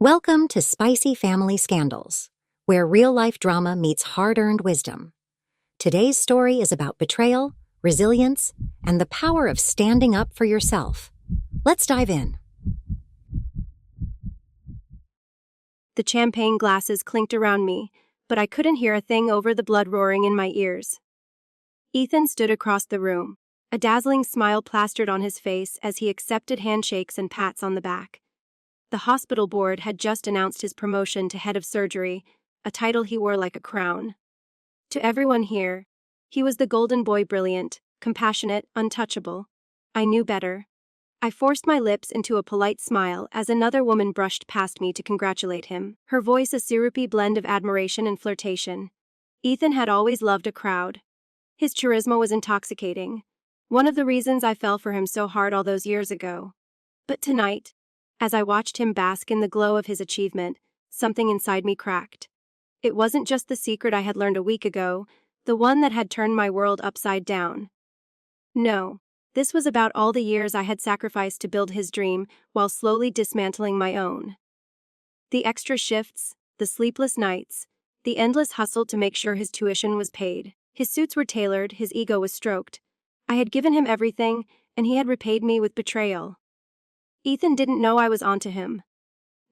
Welcome to Spicy Family Scandals, where real-life drama meets hard-earned wisdom. Today's story is about betrayal, resilience, and the power of standing up for yourself. Let's dive in. The champagne glasses clinked around me, but I couldn't hear a thing over the blood roaring in my ears. Ethan stood across the room, a dazzling smile plastered on his face as he accepted handshakes and pats on the back. The hospital board had just announced his promotion to head of surgery, a title he wore like a crown. To everyone here, he was the golden boy, brilliant, compassionate, untouchable. I knew better. I forced my lips into a polite smile as another woman brushed past me to congratulate him, her voice a syrupy blend of admiration and flirtation. Ethan had always loved a crowd. His charisma was intoxicating, one of the reasons I fell for him so hard all those years ago. But tonight, as I watched him bask in the glow of his achievement, something inside me cracked. It wasn't just the secret I had learned a week ago, the one that had turned my world upside down. No, this was about all the years I had sacrificed to build his dream while slowly dismantling my own. The extra shifts, the sleepless nights, the endless hustle to make sure his tuition was paid. His suits were tailored, his ego was stroked. I had given him everything, and he had repaid me with betrayal. Ethan didn't know I was onto him.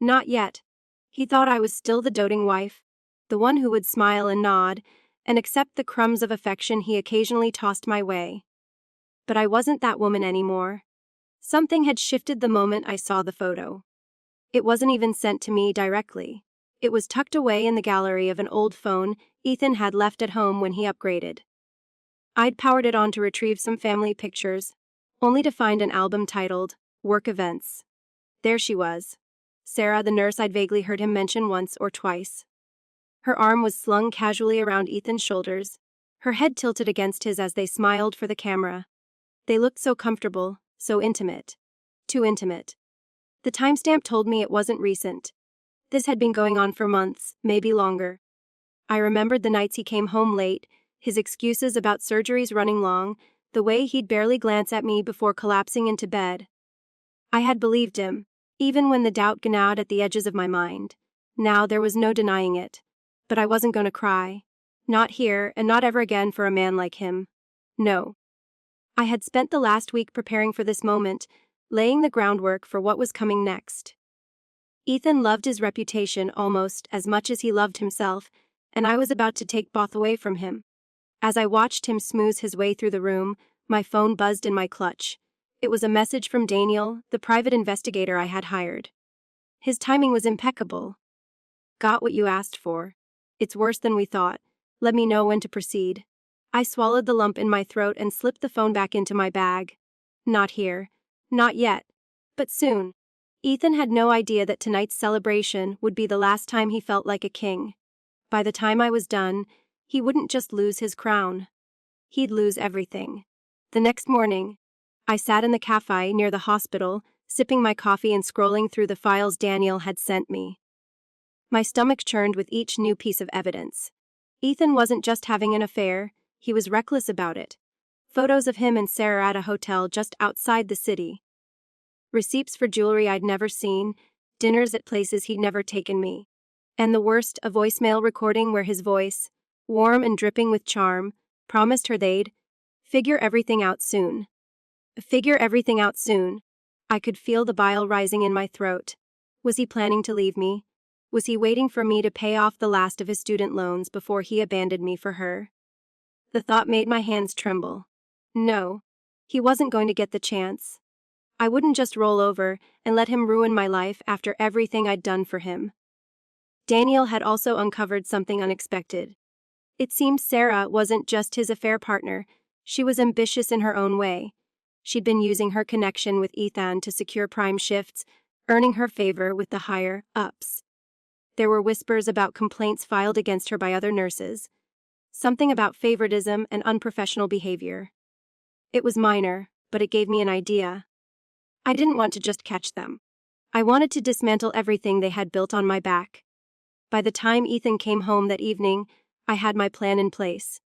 Not yet. He thought I was still the doting wife, the one who would smile and nod, and accept the crumbs of affection he occasionally tossed my way. But I wasn't that woman anymore. Something had shifted the moment I saw the photo. It wasn't even sent to me directly. It was tucked away in the gallery of an old phone Ethan had left at home when he upgraded. I'd powered it on to retrieve some family pictures, only to find an album titled Work Events. There she was, Sarah, the nurse I'd vaguely heard him mention once or twice. Her arm was slung casually around Ethan's shoulders, her head tilted against his as they smiled for the camera. They looked so comfortable, so intimate. Too intimate. The timestamp told me it wasn't recent. This had been going on for months, maybe longer. I remembered the nights he came home late, his excuses about surgeries running long, the way he'd barely glance at me before collapsing into bed. I had believed him, even when the doubt gnawed at the edges of my mind. Now there was no denying it. But I wasn't going to cry. Not here, and not ever again for a man like him. No. I had spent the last week preparing for this moment, laying the groundwork for what was coming next. Ethan loved his reputation almost as much as he loved himself, and I was about to take both away from him. As I watched him smooth his way through the room, my phone buzzed in my clutch. It was a message from Daniel, the private investigator I had hired. His timing was impeccable. Got what you asked for. It's worse than we thought. Let me know when to proceed. I swallowed the lump in my throat and slipped the phone back into my bag. Not here. Not yet. But soon. Ethan had no idea that tonight's celebration would be the last time he felt like a king. By the time I was done, he wouldn't just lose his crown. He'd lose everything. The next morning, I sat in the cafe near the hospital, sipping my coffee and scrolling through the files Daniel had sent me. My stomach churned with each new piece of evidence. Ethan wasn't just having an affair, he was reckless about it. Photos of him and Sarah at a hotel just outside the city. Receipts for jewelry I'd never seen, dinners at places he'd never taken me. And the worst, a voicemail recording where his voice, warm and dripping with charm, promised her they'd figure everything out soon. Figure everything out soon. I could feel the bile rising in my throat. Was he planning to leave me? Was he waiting for me to pay off the last of his student loans before he abandoned me for her? The thought made my hands tremble. No, he wasn't going to get the chance. I wouldn't just roll over and let him ruin my life after everything I'd done for him. Daniel had also uncovered something unexpected. It seemed Sarah wasn't just his affair partner, she was ambitious in her own way. She'd been using her connection with Ethan to secure prime shifts, earning her favor with the higher-ups. There were whispers about complaints filed against her by other nurses. Something about favoritism and unprofessional behavior. It was minor, but it gave me an idea. I didn't want to just catch them. I wanted to dismantle everything they had built on my back. By the time Ethan came home that evening, I had my plan in place.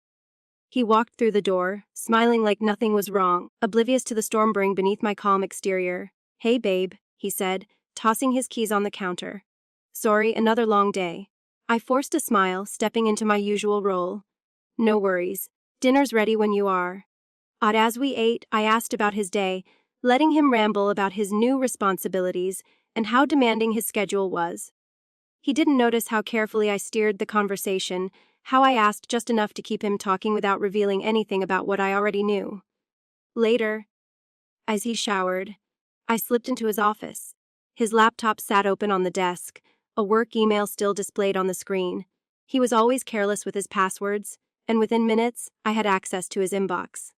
He walked through the door, smiling like nothing was wrong, oblivious to the storm brewing beneath my calm exterior. "Hey babe," he said, tossing his keys on the counter. Sorry, another long day. I forced a smile, stepping into my usual role. No worries. Dinner's ready when you are. As we ate, I asked about his day, letting him ramble about his new responsibilities and how demanding his schedule was. He didn't notice how carefully I steered the conversation, how I asked just enough to keep him talking without revealing anything about what I already knew. Later, as he showered, I slipped into his office. His laptop sat open on the desk, a work email still displayed on the screen. He was always careless with his passwords, and within minutes, I had access to his inbox.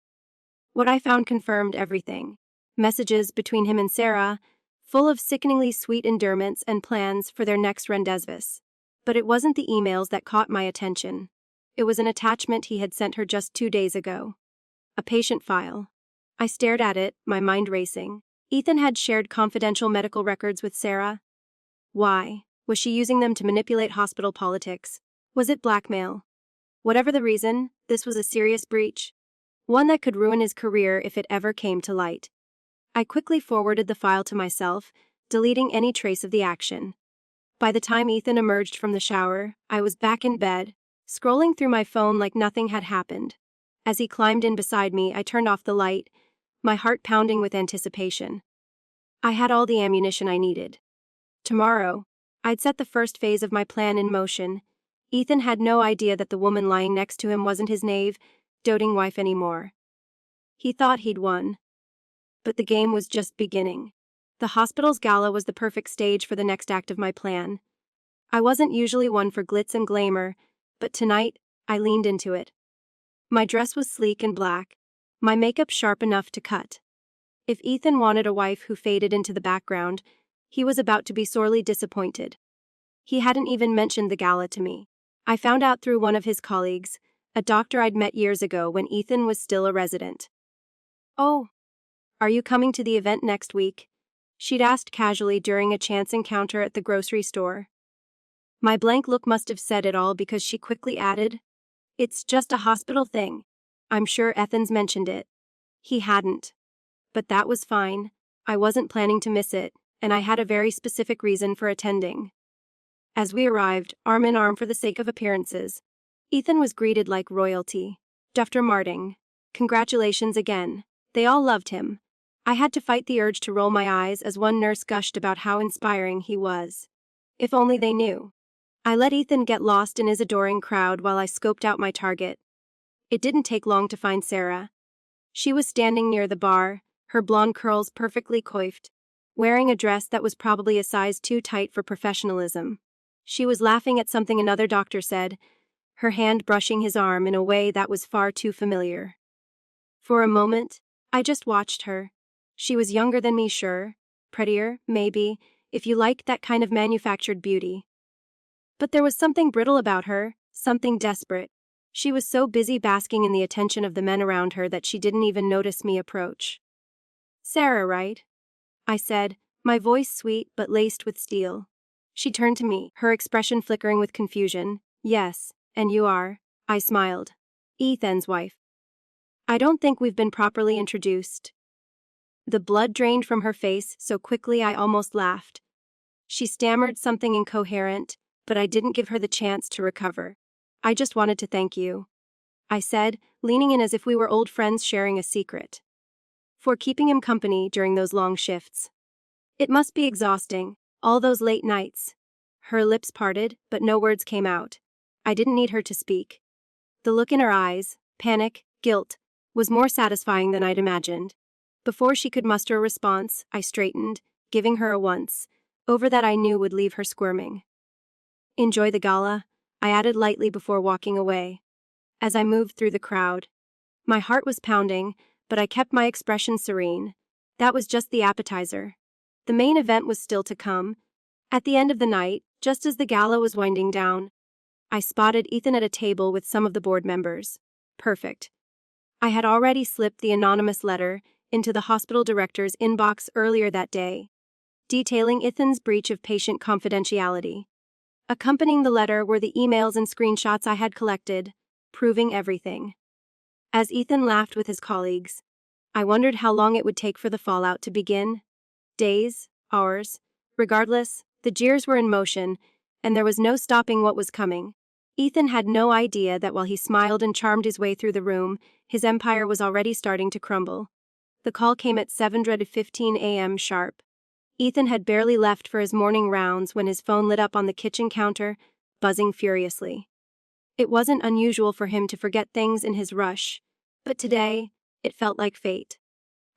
What I found confirmed everything. Messages between him and Sarah, full of sickeningly sweet endearments and plans for their next rendezvous. But it wasn't the emails that caught my attention. It was an attachment he had sent her just 2 days ago. A patient file. I stared at it, my mind racing. Ethan had shared confidential medical records with Sarah. Why? Was she using them to manipulate hospital politics? Was it blackmail? Whatever the reason, this was a serious breach. One that could ruin his career if it ever came to light. I quickly forwarded the file to myself, deleting any trace of the action. By the time Ethan emerged from the shower, I was back in bed, scrolling through my phone like nothing had happened. As he climbed in beside me, I turned off the light, my heart pounding with anticipation. I had all the ammunition I needed. Tomorrow, I'd set the first phase of my plan in motion. Ethan had no idea that the woman lying next to him wasn't his knave, doting wife anymore. He thought he'd won. But the game was just beginning. The hospital's gala was the perfect stage for the next act of my plan. I wasn't usually one for glitz and glamour, but tonight, I leaned into it. My dress was sleek and black, my makeup sharp enough to cut. If Ethan wanted a wife who faded into the background, he was about to be sorely disappointed. He hadn't even mentioned the gala to me. I found out through one of his colleagues, a doctor I'd met years ago when Ethan was still a resident. "Oh, are you coming to the event next week?" she'd asked casually during a chance encounter at the grocery store. My blank look must have said it all because she quickly added, "It's just a hospital thing. I'm sure Ethan's mentioned it." He hadn't. But that was fine. I wasn't planning to miss it, and I had a very specific reason for attending. As we arrived, arm in arm for the sake of appearances, Ethan was greeted like royalty. "Dr. Marting, congratulations again." They all loved him. I had to fight the urge to roll my eyes as one nurse gushed about how inspiring he was. If only they knew. I let Ethan get lost in his adoring crowd while I scoped out my target. It didn't take long to find Sarah. She was standing near the bar, her blonde curls perfectly coiffed, wearing a dress that was probably a size too tight for professionalism. She was laughing at something another doctor said, her hand brushing his arm in a way that was far too familiar. For a moment, I just watched her. She was younger than me, sure, prettier, maybe, if you liked that kind of manufactured beauty. But there was something brittle about her, something desperate. She was so busy basking in the attention of the men around her that she didn't even notice me approach. "Sarah, right?" I said, my voice sweet but laced with steel. She turned to me, her expression flickering with confusion. "Yes, and you are," I smiled. "Ethan's wife." "I don't think we've been properly introduced." The blood drained from her face so quickly I almost laughed. She stammered something incoherent, but I didn't give her the chance to recover. "I just wanted to thank you," I said, leaning in as if we were old friends sharing a secret. "For keeping him company during those long shifts. It must be exhausting, all those late nights." Her lips parted, but no words came out. I didn't need her to speak. The look in her eyes, panic, guilt, was more satisfying than I'd imagined. Before she could muster a response, I straightened, giving her a once over that I knew would leave her squirming. "Enjoy the gala," I added lightly before walking away. As I moved through the crowd, my heart was pounding, but I kept my expression serene. That was just the appetizer. The main event was still to come. At the end of the night, just as the gala was winding down, I spotted Ethan at a table with some of the board members. Perfect. I had already slipped the anonymous letter into the hospital director's inbox earlier that day, detailing Ethan's breach of patient confidentiality. Accompanying the letter were the emails and screenshots I had collected, proving everything. As Ethan laughed with his colleagues, I wondered how long it would take for the fallout to begin. Days, hours, regardless, The jeers were in motion, and there was no stopping what was coming. Ethan had no idea that while he smiled and charmed his way through the room, his empire was already starting to crumble. The call came at 7:15 a.m. sharp. Ethan had barely left for his morning rounds when his phone lit up on the kitchen counter, buzzing furiously. It wasn't unusual for him to forget things in his rush, but today, it felt like fate.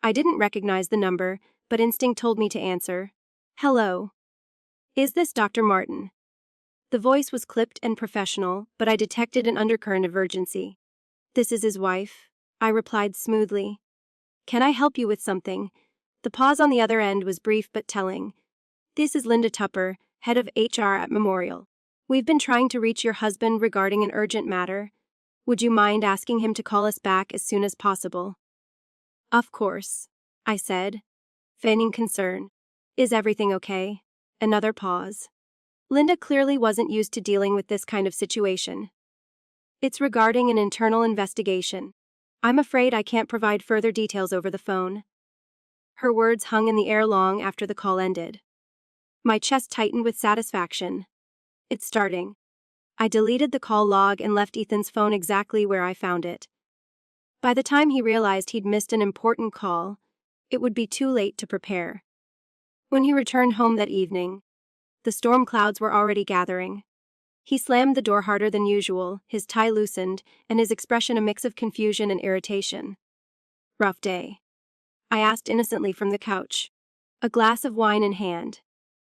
I didn't recognize the number, but instinct told me to answer. Hello. Is this Dr. Martin? The voice was clipped and professional, but I detected an undercurrent of urgency. This is his wife, I replied smoothly. Can I help you with something? The pause on the other end was brief but telling. This is Linda Tupper, head of HR at Memorial. We've been trying to reach your husband regarding an urgent matter. Would you mind asking him to call us back as soon as possible? Of course, I said, feigning concern. Is everything okay? Another pause. Linda clearly wasn't used to dealing with this kind of situation. It's regarding an internal investigation. I'm afraid I can't provide further details over the phone. Her words hung in the air long after the call ended. My chest tightened with satisfaction. It's starting. I deleted the call log and left Ethan's phone exactly where I found it. By the time he realized he'd missed an important call, it would be too late to prepare. When he returned home that evening, the storm clouds were already gathering. He slammed the door harder than usual, his tie loosened, and his expression a mix of confusion and irritation. Rough day? I asked innocently from the couch, a glass of wine in hand.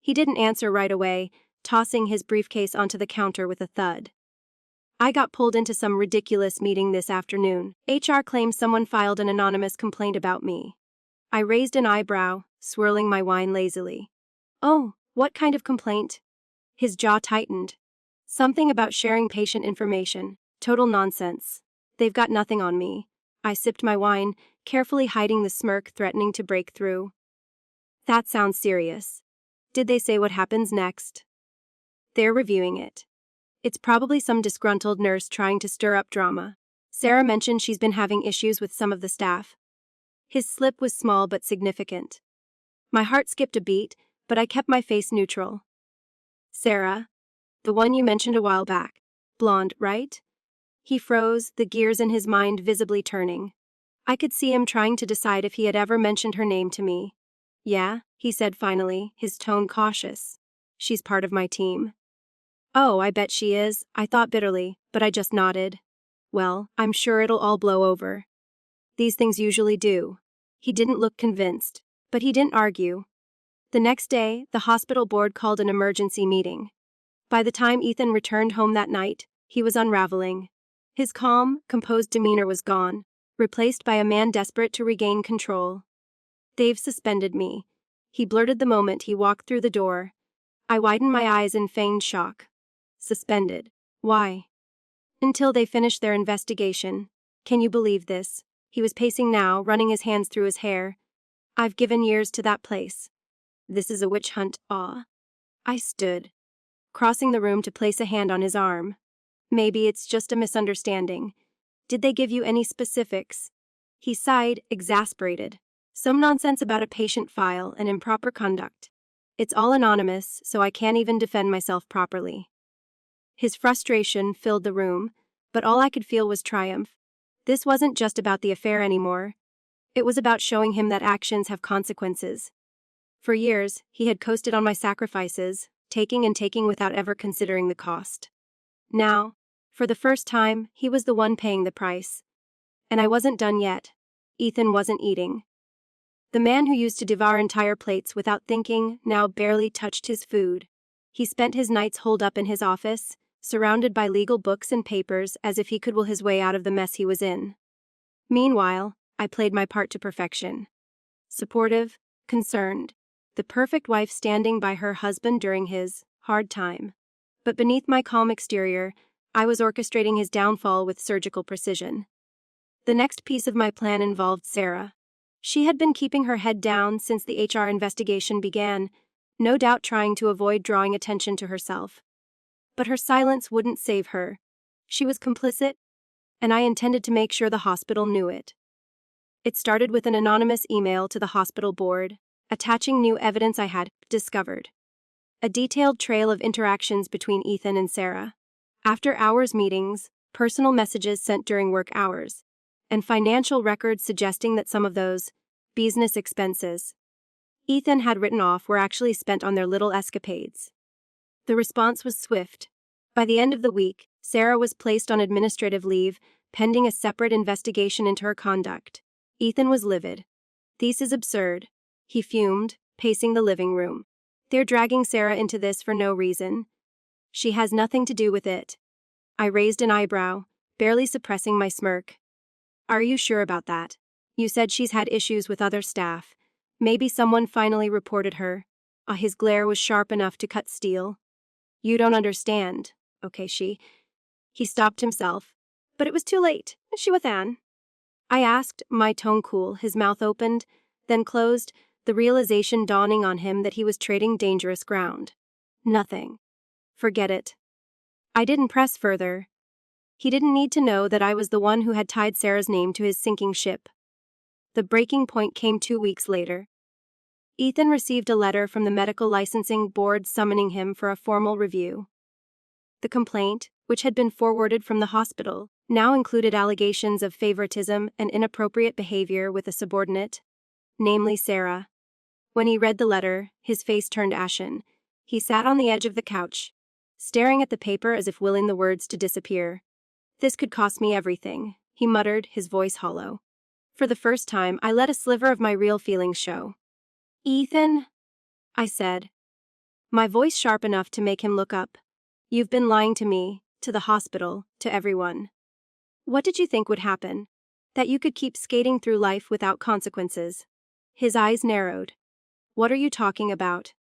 He didn't answer right away, tossing his briefcase onto the counter with a thud. I got pulled into some ridiculous meeting this afternoon. HR claims someone filed an anonymous complaint about me. I raised an eyebrow, swirling my wine lazily. Oh, what kind of complaint? His jaw tightened. Something about sharing patient information. Total nonsense. They've got nothing on me. I sipped my wine, carefully hiding the smirk threatening to break through. That sounds serious. Did they say what happens next? They're reviewing it. It's probably some disgruntled nurse trying to stir up drama. Sarah mentioned she's been having issues with some of the staff. His slip was small but significant. My heart skipped a beat, but I kept my face neutral. Sarah? The one you mentioned a while back. Blonde, right? He froze, the gears in his mind visibly turning. I could see him trying to decide if he had ever mentioned her name to me. Yeah, he said finally, his tone cautious. She's part of my team. Oh, I bet she is, I thought bitterly, but I just nodded. Well, I'm sure it'll all blow over. These things usually do. He didn't look convinced, but he didn't argue. The next day, the hospital board called an emergency meeting. By the time Ethan returned home that night, he was unraveling. His calm, composed demeanor was gone, replaced by a man desperate to regain control. They've suspended me, he blurted the moment he walked through the door. I widened my eyes in feigned shock. Suspended. Why? Until they finish their investigation. Can you believe this? He was pacing now, running his hands through his hair. I've given years to that place. This is a witch hunt, I stood, crossing the room to place a hand on his arm. Maybe it's just a misunderstanding. Did they give you any specifics? He sighed, exasperated. Some nonsense about a patient file and improper conduct. It's all anonymous, so I can't even defend myself properly. His frustration filled the room, but all I could feel was triumph. This wasn't just about the affair anymore. It was about showing him that actions have consequences. For years, he had coasted on my sacrifices, taking and taking without ever considering the cost. Now, for the first time, he was the one paying the price. And I wasn't done yet. Ethan wasn't eating. The man who used to devour entire plates without thinking now barely touched his food. He spent his nights holed up in his office, surrounded by legal books and papers as if he could will his way out of the mess he was in. Meanwhile, I played my part to perfection. Supportive, concerned, the perfect wife standing by her husband during his hard time. But beneath my calm exterior, I was orchestrating his downfall with surgical precision. The next piece of my plan involved Sarah. She had been keeping her head down since the HR investigation began, no doubt trying to avoid drawing attention to herself. But her silence wouldn't save her. She was complicit, and I intended to make sure the hospital knew it. It started with an anonymous email to the hospital board, attaching new evidence I had discovered. a detailed trail of interactions between Ethan and Sarah. After hours meetings, personal messages sent during work hours, and financial records suggesting that some of those business expenses Ethan had written off were actually spent on their little escapades. The response was swift. By the end of the week, Sarah was placed on administrative leave, pending a separate investigation into her conduct. Ethan was livid. "This is absurd," he fumed, pacing the living room. "They're dragging Sarah into this for no reason. She has nothing to do with it." I raised an eyebrow, barely suppressing my smirk. "Are you sure about that? You said she's had issues with other staff. Maybe someone finally reported her." His glare was sharp enough to cut steel. "You don't understand. Okay, He stopped himself. But it was too late. She with Anne?" I asked, my tone cool. His mouth opened, then closed, the realization dawning on him that he was trading dangerous ground. "Nothing. Forget it." I didn't press further. He didn't need to know that I was the one who had tied Sarah's name to his sinking ship. The breaking point came 2 weeks later. Ethan received a letter from the medical licensing board summoning him for a formal review. The complaint, which had been forwarded from the hospital, now included allegations of favoritism and inappropriate behavior with a subordinate, namely Sarah. When he read the letter, his face turned ashen. He sat on the edge of the couch, staring at the paper as if willing the words to disappear. "This could cost me everything," he muttered, his voice hollow. For the first time, I let a sliver of my real feelings show. "Ethan," I said, my voice sharp enough to make him look up. "You've been lying to me, to the hospital, to everyone. What did you think would happen? That you could keep skating through life without consequences?" His eyes narrowed. "What are you talking about?"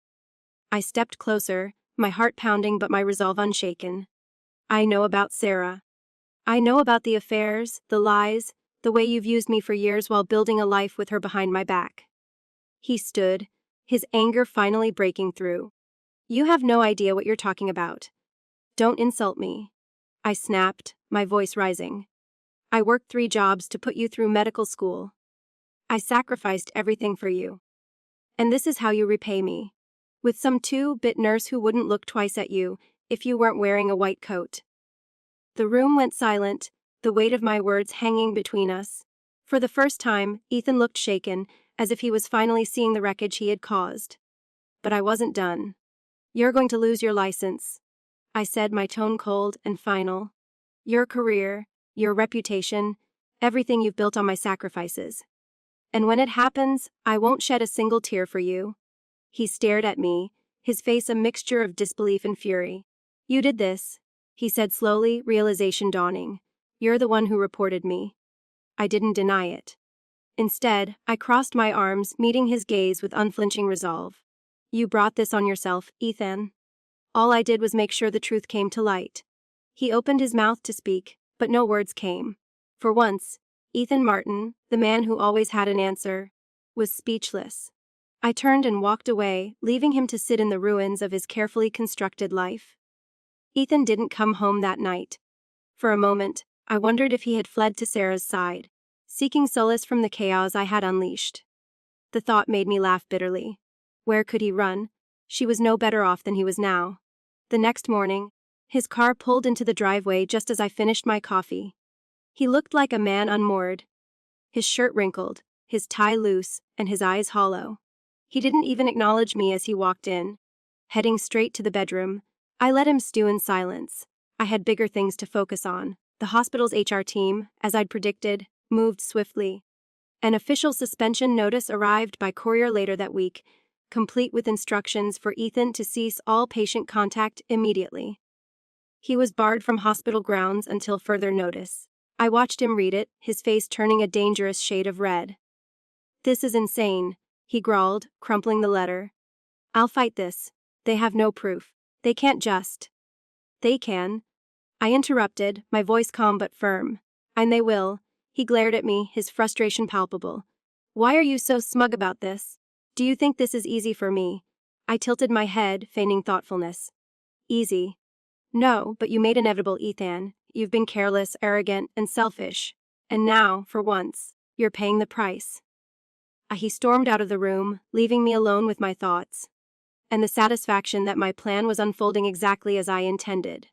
I stepped closer, my heart pounding but my resolve unshaken. "I know about Sarah. I know about the affairs, the lies, the way you've used me for years while building a life with her behind my back." He stood, his anger finally breaking through. "You have no idea what you're talking about. Don't insult me," I snapped, my voice rising. "I worked 3 jobs to put you through medical school. I sacrificed everything for you. And this is how you repay me. With some 2-bit nurse who wouldn't look twice at you if you weren't wearing a white coat." The room went silent, the weight of my words hanging between us. For the first time, Ethan looked shaken, as if he was finally seeing the wreckage he had caused. But I wasn't done. "You're going to lose your license," I said, my tone cold and final. "Your career, your reputation, everything you've built on my sacrifices. And when it happens, I won't shed a single tear for you." He stared at me, his face a mixture of disbelief and fury. "You did this," he said slowly, realization dawning. "You're the one who reported me." I didn't deny it. Instead, I crossed my arms, meeting his gaze with unflinching resolve. "You brought this on yourself, Ethan. All I did was make sure the truth came to light." He opened his mouth to speak, but no words came. For once, Ethan Martin, the man who always had an answer, was speechless. I turned and walked away, leaving him to sit in the ruins of his carefully constructed life. Ethan didn't come home that night. For a moment, I wondered if he had fled to Sarah's side, seeking solace from the chaos I had unleashed. The thought made me laugh bitterly. Where could he run? She was no better off than he was now. The next morning, his car pulled into the driveway just as I finished my coffee. He looked like a man unmoored. His shirt wrinkled, his tie loose, and his eyes hollow. He didn't even acknowledge me as he walked in. Heading straight to the bedroom, I let him stew in silence. I had bigger things to focus on. The hospital's HR team, as I'd predicted, moved swiftly. An official suspension notice arrived by courier later that week, complete with instructions for Ethan to cease all patient contact immediately. He was barred from hospital grounds until further notice. I watched him read it, his face turning a dangerous shade of red. "This is insane," he growled, crumpling the letter. "I'll fight this. They have no proof. They can't just." "They can," I interrupted, my voice calm but firm. "And they will." He glared at me, his frustration palpable. "Why are you so smug about this? Do you think this is easy for me?" I tilted my head, feigning thoughtfulness. "Easy? No, but you made inevitable, Ethan. You've been careless, arrogant, and selfish. And now, for once, you're paying the price." He stormed out of the room, leaving me alone with my thoughts. and the satisfaction that my plan was unfolding exactly as I intended.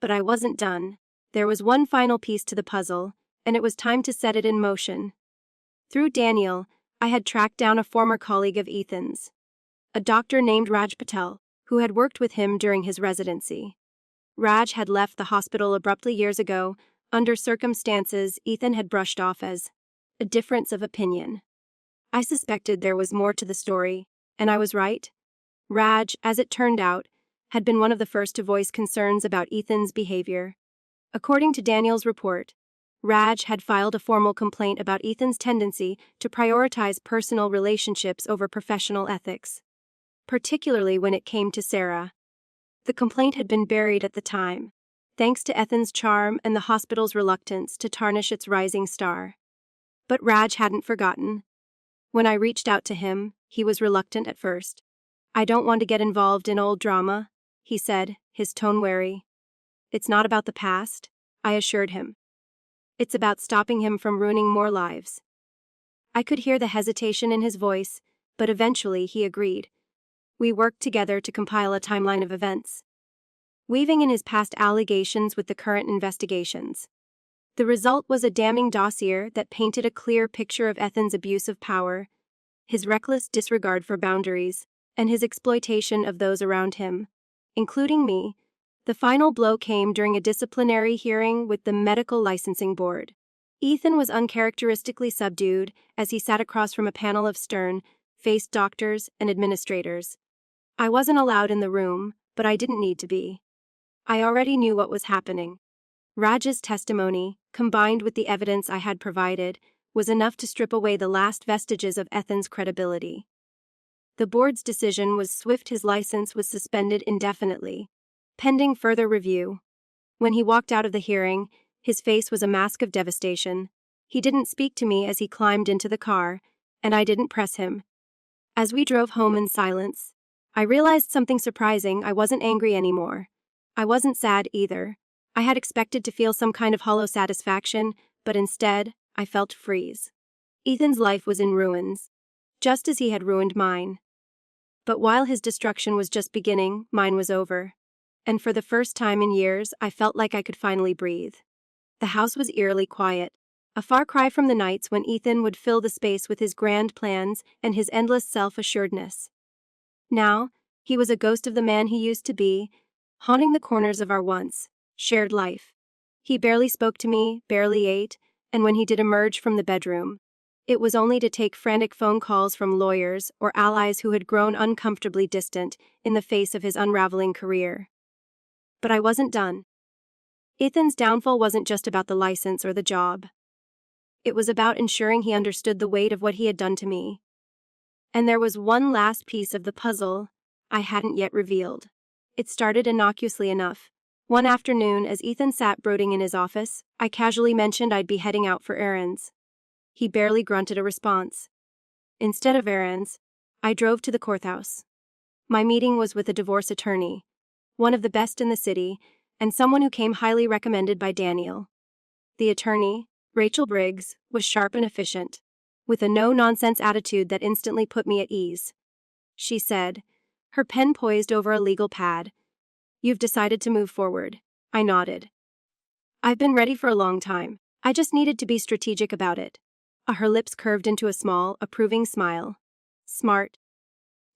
But I wasn't done. There was one final piece to the puzzle, and it was time to set it in motion. Through Daniel, I had tracked down a former colleague of Ethan's, a doctor named Raj Patel, who had worked with him during his residency. Raj had left the hospital abruptly years ago, under circumstances Ethan had brushed off as a difference of opinion. I suspected there was more to the story, and I was right. Raj, as it turned out, had been one of the first to voice concerns about Ethan's behavior. According to Daniel's report, Raj had filed a formal complaint about Ethan's tendency to prioritize personal relationships over professional ethics, particularly when it came to Sarah. The complaint had been buried at the time, thanks to Ethan's charm and the hospital's reluctance to tarnish its rising star. But Raj hadn't forgotten. When I reached out to him, he was reluctant at first. "I don't want to get involved in old drama," he said, his tone wary. "It's not about the past," I assured him. "It's about stopping him from ruining more lives." I could hear the hesitation in his voice, but eventually he agreed. We worked together to compile a timeline of events, weaving in his past allegations with the current investigations. The result was a damning dossier that painted a clear picture of Ethan's abuse of power, his reckless disregard for boundaries, and his exploitation of those around him, including me. The final blow came during a disciplinary hearing with the Medical Licensing Board. Ethan was uncharacteristically subdued as he sat across from a panel of stern-faced doctors and administrators. I wasn't allowed in the room, but I didn't need to be. I already knew what was happening. Raj's testimony, combined with the evidence I had provided, was enough to strip away the last vestiges of Ethan's credibility. The board's decision was swift. His license was suspended indefinitely, pending further review. When he walked out of the hearing, his face was a mask of devastation. He didn't speak to me as he climbed into the car, and I didn't press him. As we drove home in silence, I realized something surprising. I wasn't angry anymore. I wasn't sad either. I had expected to feel some kind of hollow satisfaction, but instead, I felt freeze. Ethan's life was in ruins, just as he had ruined mine. But while his destruction was just beginning, mine was over. And for the first time in years, I felt like I could finally breathe. The house was eerily quiet, a far cry from the nights when Ethan would fill the space with his grand plans and his endless self-assuredness. Now, he was a ghost of the man he used to be, haunting the corners of our once shared life. He barely spoke to me, barely ate, and when he did emerge from the bedroom, it was only to take frantic phone calls from lawyers or allies who had grown uncomfortably distant in the face of his unraveling career. But I wasn't done. Ethan's downfall wasn't just about the license or the job. It was about ensuring he understood the weight of what he had done to me. And there was one last piece of the puzzle I hadn't yet revealed. It started innocuously enough. One afternoon, as Ethan sat brooding in his office, I casually mentioned I'd be heading out for errands. He barely grunted a response. Instead of errands, I drove to the courthouse. My meeting was with a divorce attorney, one of the best in the city, and someone who came highly recommended by Daniel. The attorney, Rachel Briggs, was sharp and efficient, with a no-nonsense attitude that instantly put me at ease. She said, her pen poised over a legal pad, "You've decided to move forward." I nodded. "I've been ready for a long time. I just needed to be strategic about it." Her lips curved into a small, approving smile. "Smart.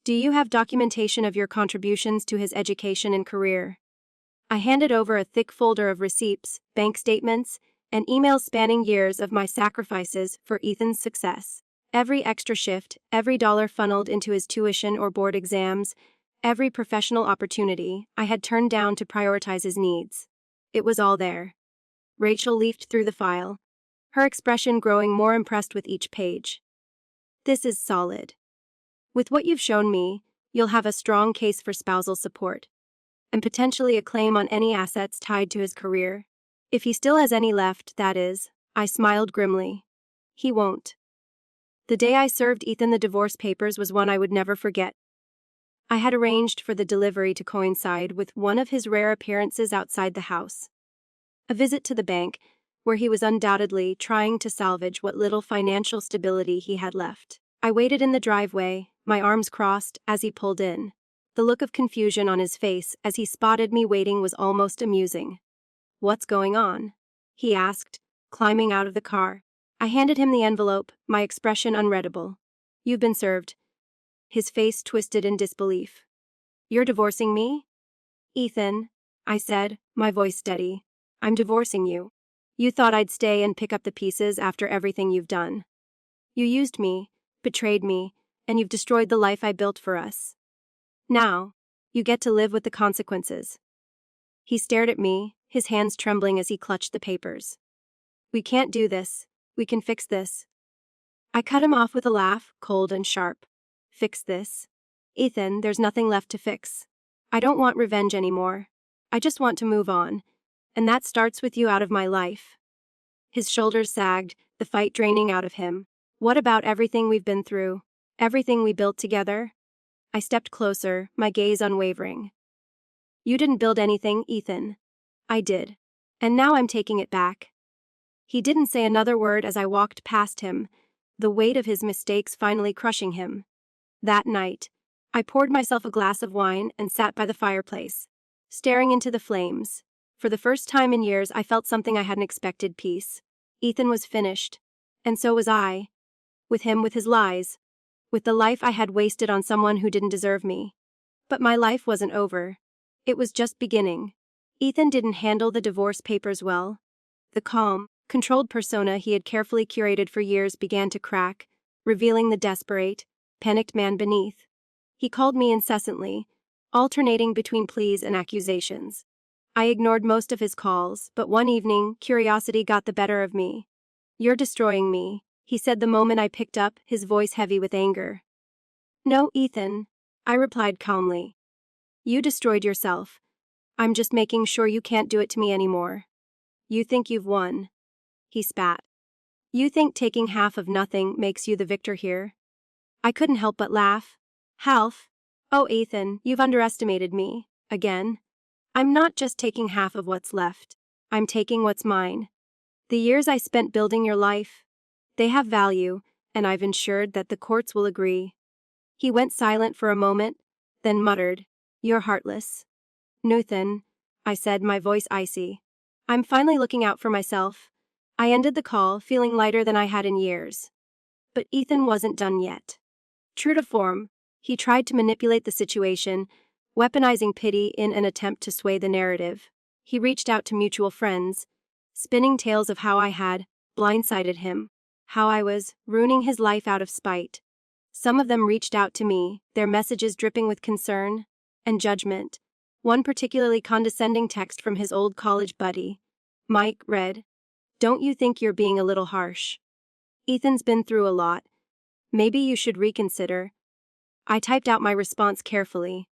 Do you have documentation of your contributions to his education and career?" I handed over a thick folder of receipts, bank statements, and emails spanning years of my sacrifices for Ethan's success. Every extra shift, every dollar funneled into his tuition or board exams, every professional opportunity I had turned down to prioritize his needs. It was all there. Rachel leafed through the file, her expression growing more impressed with each page. "This is solid. With what you've shown me, you'll have a strong case for spousal support, and potentially a claim on any assets tied to his career. If he still has any left, that is." I smiled grimly. "He won't." The day I served Ethan the divorce papers was one I would never forget. I had arranged for the delivery to coincide with one of his rare appearances outside the house. A visit to the bank, where he was undoubtedly trying to salvage what little financial stability he had left. I waited in the driveway, my arms crossed, as he pulled in. The look of confusion on his face as he spotted me waiting was almost amusing. "What's going on?" he asked, climbing out of the car. I handed him the envelope, my expression unreadable. "You've been served." His face twisted in disbelief. "You're divorcing me?" "Ethan," I said, my voice steady, "I'm divorcing you. You thought I'd stay and pick up the pieces after everything you've done. You used me, betrayed me, and you've destroyed the life I built for us. Now, you get to live with the consequences." He stared at me, his hands trembling as he clutched the papers. "We can't do this. We can fix this." I cut him off with a laugh, cold and sharp. "Fix this? Ethan, there's nothing left to fix. I don't want revenge anymore. I just want to move on. And that starts with you out of my life." His shoulders sagged, the fight draining out of him. "What about everything we've been through? Everything we built together?" I stepped closer, my gaze unwavering. "You didn't build anything, Ethan. I did. And now I'm taking it back." He didn't say another word as I walked past him, the weight of his mistakes finally crushing him. That night, I poured myself a glass of wine and sat by the fireplace, staring into the flames. For the first time in years, I felt something I hadn't expected: peace. Ethan was finished. And so was I. With him, with his lies. With the life I had wasted on someone who didn't deserve me. But my life wasn't over. It was just beginning. Ethan didn't handle the divorce papers well. The calm, controlled persona he had carefully curated for years began to crack, revealing the desperate, panicked man beneath. He called me incessantly, alternating between pleas and accusations. I ignored most of his calls, but one evening, curiosity got the better of me. "You're destroying me," he said the moment I picked up, his voice heavy with anger. "No, Ethan," I replied calmly. "You destroyed yourself. I'm just making sure you can't do it to me anymore." "You think you've won," he spat. "You think taking half of nothing makes you the victor here?" I couldn't help but laugh. "Half? Oh, Ethan, you've underestimated me. Again. I'm not just taking half of what's left. I'm taking what's mine. The years I spent building your life. They have value, and I've ensured that the courts will agree." He went silent for a moment, then muttered, "You're heartless." "Nathan," I said, my voice icy. "I'm finally looking out for myself." I ended the call, feeling lighter than I had in years. But Ethan wasn't done yet. True to form, he tried to manipulate the situation, weaponizing pity in an attempt to sway the narrative. He reached out to mutual friends, spinning tales of how I had blindsided him, how I was ruining his life out of spite. Some of them reached out to me, their messages dripping with concern and judgment. One particularly condescending text from his old college buddy, Mike, read, "Don't you think you're being a little harsh? Ethan's been through a lot. Maybe you should reconsider." I typed out my response carefully.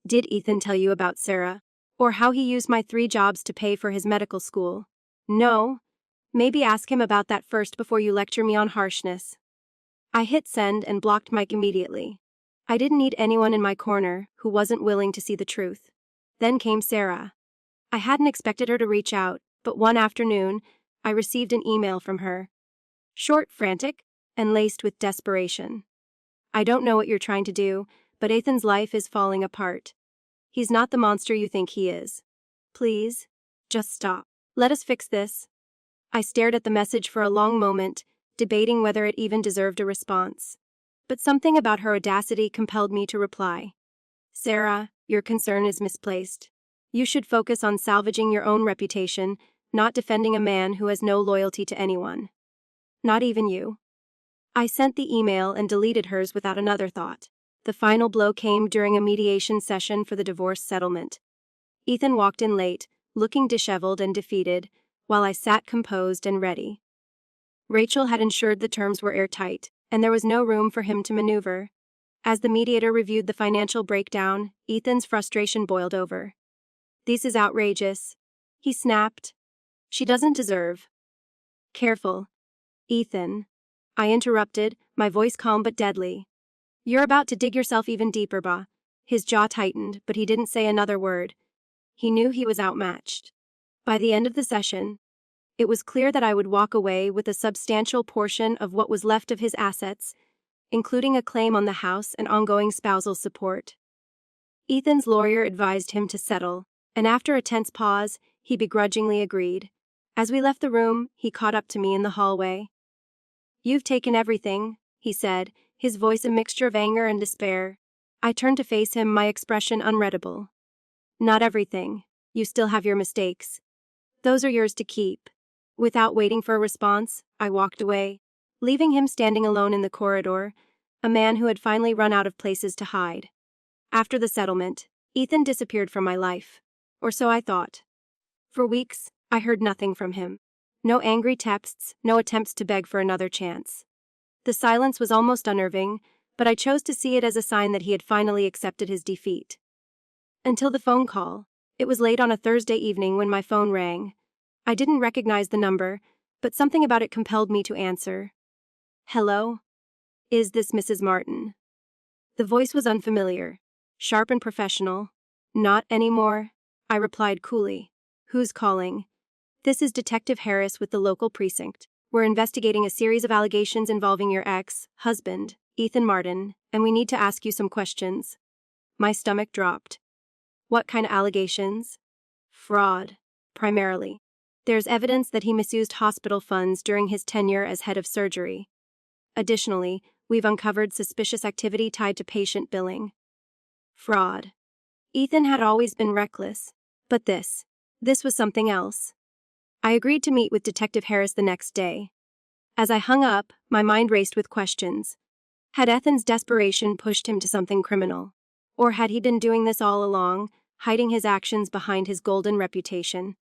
"Did Ethan tell you about Sarah? Or how he used my 3 jobs to pay for his medical school?" "No. Maybe ask him about that first before you lecture me on harshness." I hit send and blocked Mike immediately. I didn't need anyone in my corner who wasn't willing to see the truth. Then came Sarah. I hadn't expected her to reach out, but one afternoon, I received an email from her. Short, frantic, and laced with desperation. "I don't know what you're trying to do, but Ethan's life is falling apart. He's not the monster you think he is. Please, just stop. Let us fix this." I stared at the message for a long moment, debating whether it even deserved a response. But something about her audacity compelled me to reply. "Sarah, your concern is misplaced. You should focus on salvaging your own reputation, not defending a man who has no loyalty to anyone. Not even you." I sent the email and deleted hers without another thought. The final blow came during a mediation session for the divorce settlement. Ethan walked in late, looking disheveled and defeated, while I sat composed and ready. Rachel had ensured the terms were airtight, and there was no room for him to maneuver. As the mediator reviewed the financial breakdown, Ethan's frustration boiled over. "This is outrageous," he snapped. "She doesn't deserve." "Careful, Ethan," I interrupted, my voice calm but deadly. "You're about to dig yourself even deeper, bah." His jaw tightened, but he didn't say another word. He knew he was outmatched. By the end of the session, it was clear that I would walk away with a substantial portion of what was left of his assets, including a claim on the house and ongoing spousal support. Ethan's lawyer advised him to settle, and after a tense pause, he begrudgingly agreed. As we left the room, he caught up to me in the hallway. "You've taken everything," he said, his voice a mixture of anger and despair. I turned to face him, my expression unreadable. "Not everything. You still have your mistakes. Those are yours to keep." Without waiting for a response, I walked away, leaving him standing alone in the corridor, a man who had finally run out of places to hide. After the settlement, Ethan disappeared from my life. Or so I thought. For weeks, I heard nothing from him. No angry texts, no attempts to beg for another chance. The silence was almost unnerving, but I chose to see it as a sign that he had finally accepted his defeat. Until the phone call. It was late on a Thursday evening when my phone rang. I didn't recognize the number, but something about it compelled me to answer. "Hello? Is this Mrs. Martin?" The voice was unfamiliar, sharp and professional. "Not anymore," I replied coolly. "Who's calling?" "This is Detective Harris with the local precinct. We're investigating a series of allegations involving your ex-husband, Ethan Martin, and we need to ask you some questions." My stomach dropped. "What kind of allegations?" "Fraud, primarily. There's evidence that he misused hospital funds during his tenure as head of surgery. Additionally, we've uncovered suspicious activity tied to patient billing." Fraud. Ethan had always been reckless, but this was something else. I agreed to meet with Detective Harris the next day. As I hung up, my mind raced with questions. Had Ethan's desperation pushed him to something criminal? Or had he been doing this all along, hiding his actions behind his golden reputation?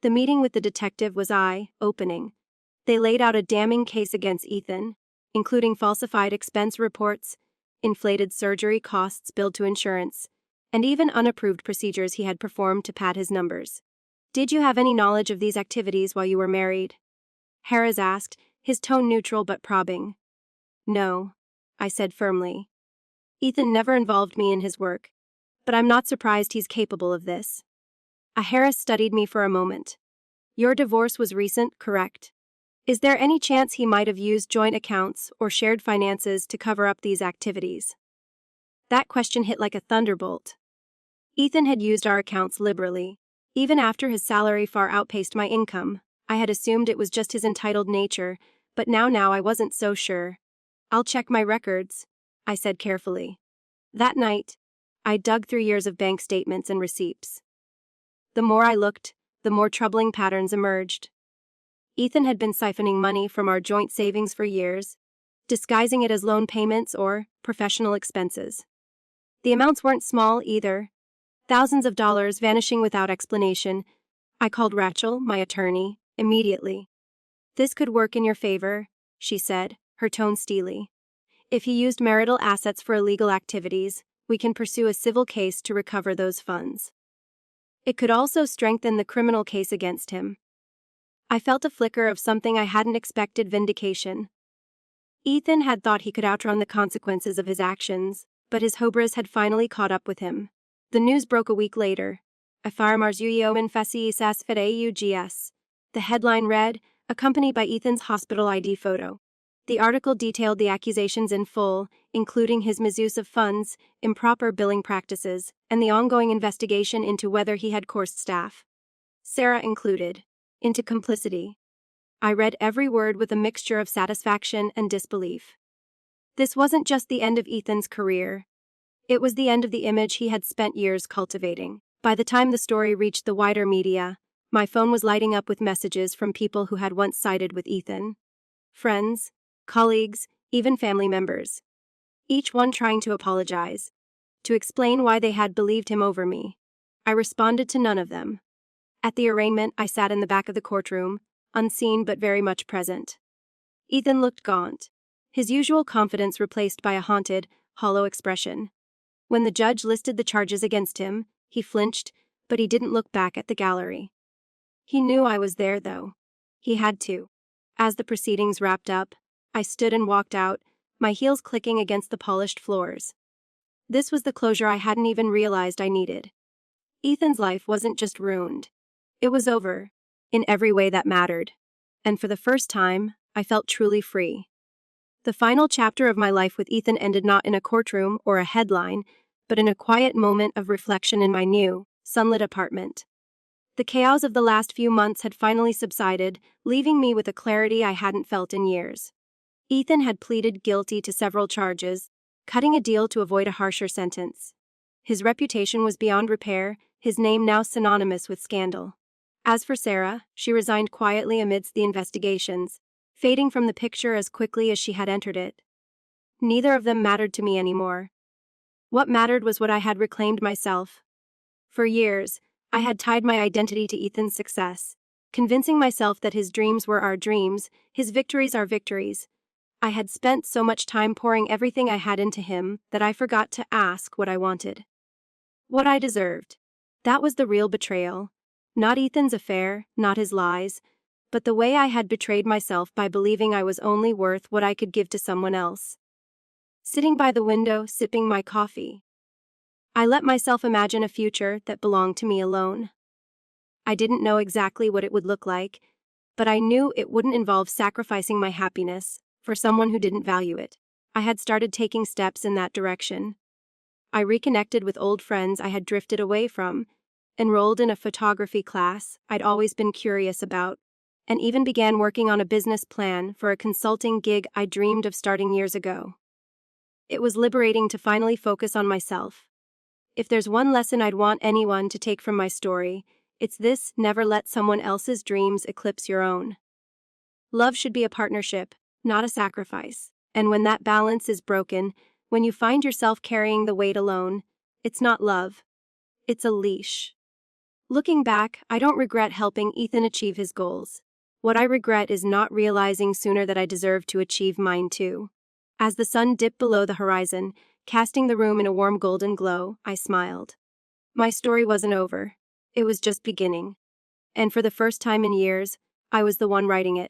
The meeting with the detective was eye-opening. They laid out a damning case against Ethan, including falsified expense reports, inflated surgery costs billed to insurance, and even unapproved procedures he had performed to pad his numbers. "Did you have any knowledge of these activities while you were married?" Harris asked, his tone neutral but probing. "No," I said firmly. "Ethan never involved me in his work, but I'm not surprised he's capable of this." Harris studied me for a moment. "Your divorce was recent, correct? Is there any chance he might have used joint accounts or shared finances to cover up these activities?" That question hit like a thunderbolt. Ethan had used our accounts liberally. Even after his salary far outpaced my income, I had assumed it was just his entitled nature, but now I wasn't so sure. "I'll check my records," I said carefully. That night, I dug through years of bank statements and receipts. The more I looked, the more troubling patterns emerged. Ethan had been siphoning money from our joint savings for years, disguising it as loan payments or professional expenses. The amounts weren't small either. Thousands of dollars vanishing without explanation. I called Rachel, my attorney, immediately. "This could work in your favor," she said, her tone steely. "If he used marital assets for illegal activities, we can pursue a civil case to recover those funds. It could also strengthen the criminal case against him." I felt a flicker of something I hadn't expected: vindication. Ethan had thought he could outrun the consequences of his actions, but his hubris had finally caught up with him. The news broke a week later. "Afarmarzulio infesisas fideugs." The headline read, accompanied by Ethan's hospital ID photo. The article detailed the accusations in full, including his misuse of funds, improper billing practices, and the ongoing investigation into whether he had coerced staff, Sarah included, into complicity. I read every word with a mixture of satisfaction and disbelief. This wasn't just the end of Ethan's career. It was the end of the image he had spent years cultivating. By the time the story reached the wider media, my phone was lighting up with messages from people who had once sided with Ethan. Friends, colleagues, even family members. Each one trying to apologize, to explain why they had believed him over me. I responded to none of them. At the arraignment, I sat in the back of the courtroom, unseen but very much present. Ethan looked gaunt, his usual confidence replaced by a haunted, hollow expression. When the judge listed the charges against him, he flinched, but he didn't look back at the gallery. He knew I was there, though. He had to. As the proceedings wrapped up, I stood and walked out, my heels clicking against the polished floors. This was the closure I hadn't even realized I needed. Ethan's life wasn't just ruined. It was over, in every way that mattered. And for the first time, I felt truly free. The final chapter of my life with Ethan ended not in a courtroom or a headline, but in a quiet moment of reflection in my new, sunlit apartment. The chaos of the last few months had finally subsided, leaving me with a clarity I hadn't felt in years. Ethan had pleaded guilty to several charges, cutting a deal to avoid a harsher sentence. His reputation was beyond repair, his name now synonymous with scandal. As for Sarah, she resigned quietly amidst the investigations, fading from the picture as quickly as she had entered it. Neither of them mattered to me anymore. What mattered was what I had reclaimed myself. For years, I had tied my identity to Ethan's success, convincing myself that his dreams were our dreams, his victories our victories. I had spent so much time pouring everything I had into him that I forgot to ask what I wanted. What I deserved. That was the real betrayal. Not Ethan's affair, not his lies, but the way I had betrayed myself by believing I was only worth what I could give to someone else. Sitting by the window, sipping my coffee, I let myself imagine a future that belonged to me alone. I didn't know exactly what it would look like, but I knew it wouldn't involve sacrificing my happiness for someone who didn't value it. I had started taking steps in that direction. I reconnected with old friends I had drifted away from, enrolled in a photography class I'd always been curious about, and even began working on a business plan for a consulting gig I dreamed of starting years ago. It was liberating to finally focus on myself. If there's one lesson I'd want anyone to take from my story, it's this: never let someone else's dreams eclipse your own. Love should be a partnership, not a sacrifice. And when that balance is broken, when you find yourself carrying the weight alone, it's not love. It's a leash. Looking back, I don't regret helping Ethan achieve his goals. What I regret is not realizing sooner that I deserve to achieve mine too. As the sun dipped below the horizon, casting the room in a warm golden glow, I smiled. My story wasn't over. It was just beginning. And for the first time in years, I was the one writing it.